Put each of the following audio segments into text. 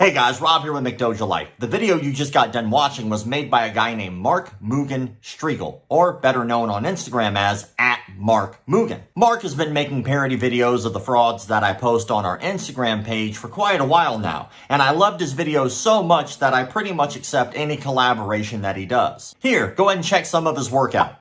Hey guys, Rob here with McDojoLife. The video you just got done watching was made by a guy named Mark Mugen Striegel, or better known on Instagram as @MarkMugen. Mark has been making parody videos of the frauds that I post on our Instagram page for quite a while now, and I loved his videos so much that I pretty much accept any collaboration that he does. Here, go ahead and check some of his work out.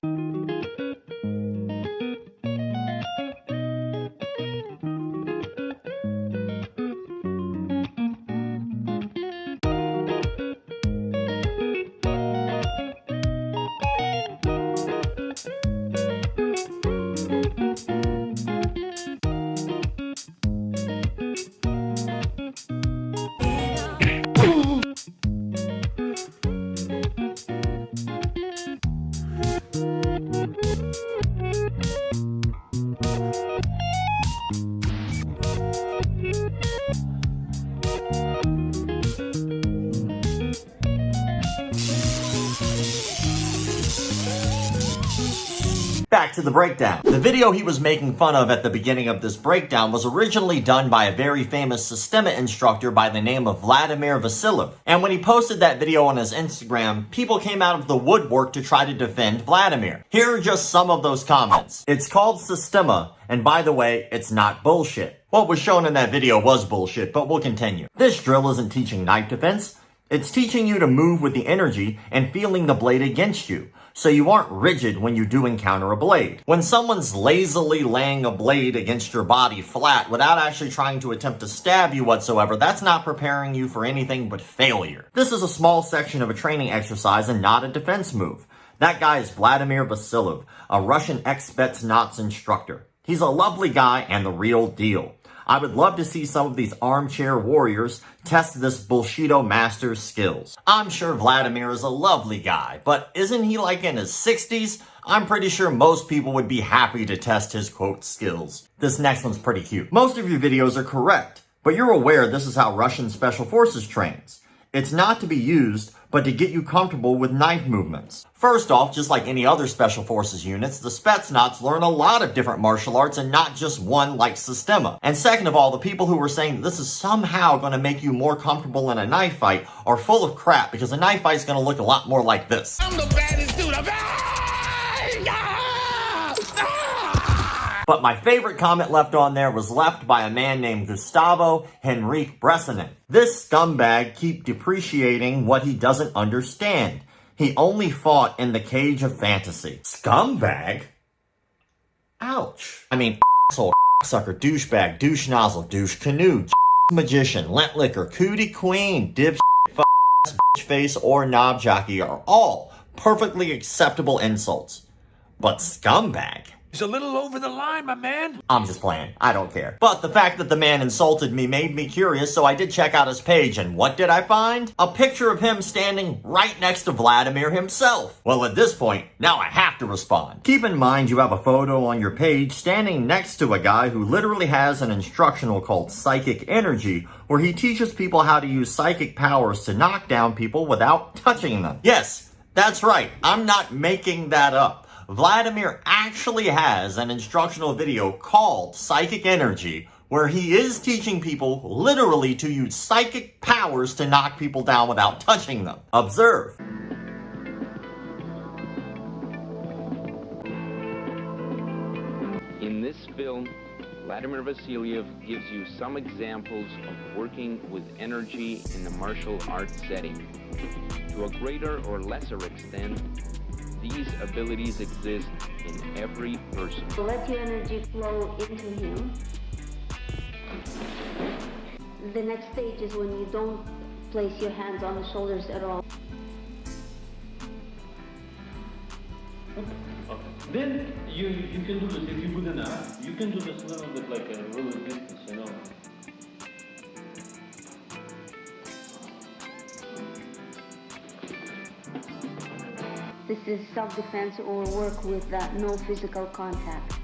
Back to the breakdown. The video he was making fun of at the beginning of this breakdown was originally done by a very famous Systema instructor by the name of Vladimir Vasiliev. And when he posted that video on his Instagram, people came out of the woodwork to try to defend Vladimir. Here are just some of those comments. It's called Systema, and by the way, it's not bullshit. What was shown in that video was bullshit, but we'll continue. This drill isn't teaching knife defense. It's teaching you to move with the energy and feeling the blade against you, so you aren't rigid when you do encounter a blade. When someone's lazily laying a blade against your body flat without actually trying to attempt to stab you whatsoever, that's not preparing you for anything but failure. This is a small section of a training exercise and not a defense move. That guy is Vladimir Vasiliev, a Russian ex-Spetsnaz instructor. He's a lovely guy and the real deal. I would love to see some of these armchair warriors test this bullshito master's skills. I'm sure Vladimir is a lovely guy, but isn't he like in his 60s? I'm pretty sure most people would be happy to test his quote skills. This next one's pretty cute. Most of your videos are correct, but you're aware this is how Russian Special Forces trains. It's not to be used, but to get you comfortable with knife movements. First off, just like any other Special Forces units, the Spetsnaz learn a lot of different martial arts and not just one like Systema. And second of all, the people who were saying that this is somehow going to make you more comfortable in a knife fight are full of crap, because a knife fight is going to look a lot more like this. I'm the baddest dude. But my favorite comment left on there was left by a man named Gustavo Henrique Bressanen. This scumbag keep depreciating what he doesn't understand. He only fought in the cage of fantasy. Scumbag? Ouch. I mean, asshole, sucker, douchebag, douche nozzle, douche canoe, magician, lint liquor, cootie queen, dipshit, bitch face, or knob jockey are all perfectly acceptable insults. But scumbag? He's a little over the line, my man. I'm just playing. I don't care. But the fact that the man insulted me made me curious, so I did check out his page, and what did I find? A picture of him standing right next to Vladimir himself. Well, at this point, now I have to respond. Keep in mind you have a photo on your page standing next to a guy who literally has an instructional called Psychic Energy, where he teaches people how to use psychic powers to knock down people without touching them. Yes, that's right. I'm not making that up. Vladimir actually has an instructional video called Psychic Energy, where he is teaching people literally to use psychic powers to knock people down without touching them. Observe. In this film, Vladimir Vasiliev gives you some examples of working with energy in the martial arts setting. To a greater or lesser extent, these abilities exist in every person. So let your energy flow into him. The next stage is when you don't place your hands on the shoulders at all. Okay. Then you can do this if you're good enough. You can do this a little bit like a little distance, you know. This is self-defense or work with no physical contact.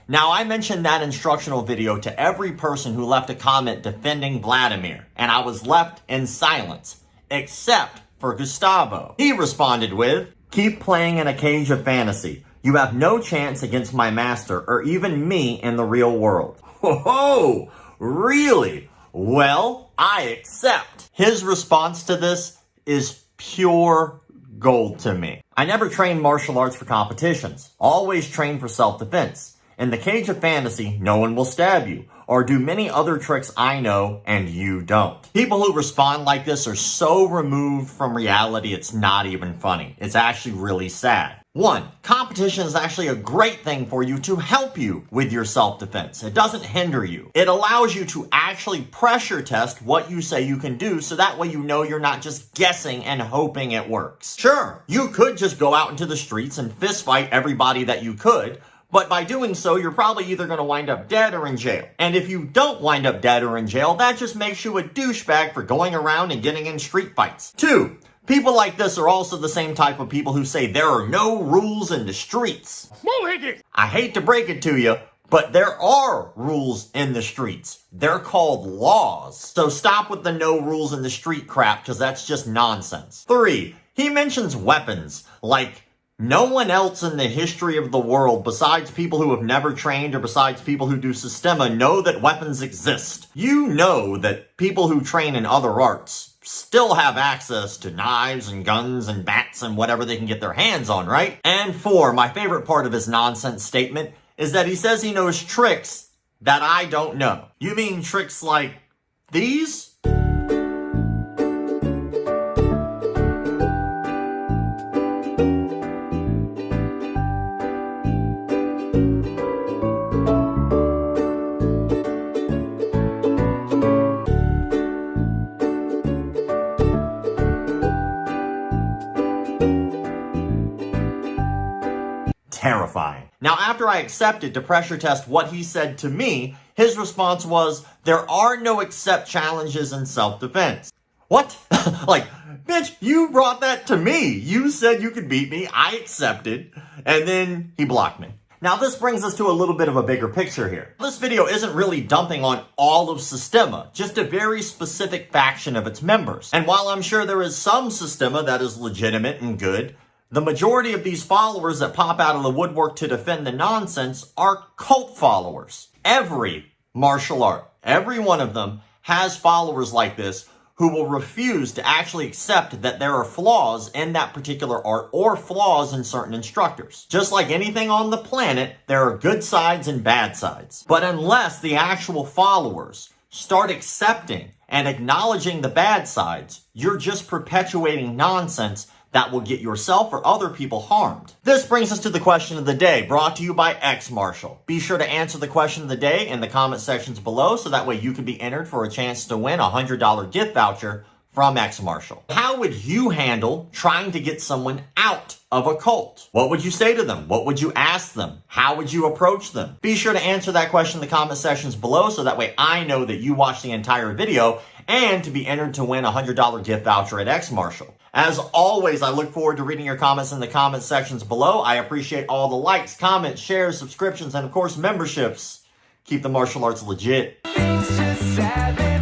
Now, I mentioned that instructional video to every person who left a comment defending Vladimir, and I was left in silence, except for Gustavo. He responded with, "Keep playing in a cage of fantasy. You have no chance against my master or even me in the real world." Whoa, really? Well, I accept. His response to this is pure gold to me. I never trained martial arts for competitions. Always trained for self-defense. In the cage of fantasy, no one will stab you, or do many other tricks I know and you don't. People who respond like this are so removed from reality it's not even funny. It's actually really sad. 1. Competition is actually a great thing for you to help you with your self-defense. It doesn't hinder you. It allows you to actually pressure test what you say you can do, so that way you know you're not just guessing and hoping it works. Sure, you could just go out into the streets and fist fight everybody that you could, but by doing so, you're probably either going to wind up dead or in jail. And if you don't wind up dead or in jail, that just makes you a douchebag for going around and getting in street fights. 2. People like this are also the same type of people who say there are no rules in the streets. I hate to break it to you, but there are rules in the streets. They're called laws. So stop with the no rules in the street crap, because that's just nonsense. 3. He mentions weapons, like no one else in the history of the world, besides people who have never trained or besides people who do Systema, know that weapons exist. You know that people who train in other arts still have access to knives and guns and bats and whatever they can get their hands on, right? And 4, my favorite part of his nonsense statement is that he says he knows tricks that I don't know. You mean tricks like these? Terrifying. Now, after I accepted to pressure test what he said to me, his response was, "There are no accept challenges in self-defense." What? Like, bitch, you brought that to me. You said you could beat me. I accepted. And then he blocked me. Now, this brings us to a little bit of a bigger picture here. This video isn't really dumping on all of Systema, just a very specific faction of its members. And while I'm sure there is some Systema that is legitimate and good, the majority of these followers that pop out of the woodwork to defend the nonsense are cult followers. Every martial art, every one of them, has followers like this who will refuse to actually accept that there are flaws in that particular art or flaws in certain instructors. Just like anything on the planet, there are good sides and bad sides. But unless the actual followers start accepting and acknowledging the bad sides, you're just perpetuating nonsense that will get yourself or other people harmed. This brings us to the question of the day, brought to you by X Marshall. Be sure to answer the question of the day in the comment sections below, so that way you can be entered for a chance to win a $100 gift voucher from X Marshall. How would you handle trying to get someone out of a cult? What would you say to them? What would you ask them? How would you approach them? Be sure to answer that question in the comment sections below, so that way I know that you watched the entire video, and to be entered to win a $100 gift voucher at X Marshall. As always, I look forward to reading your comments in the comment sections below. I appreciate all the likes, comments, shares, subscriptions, and of course memberships. Keep the martial arts legit. Things just happen.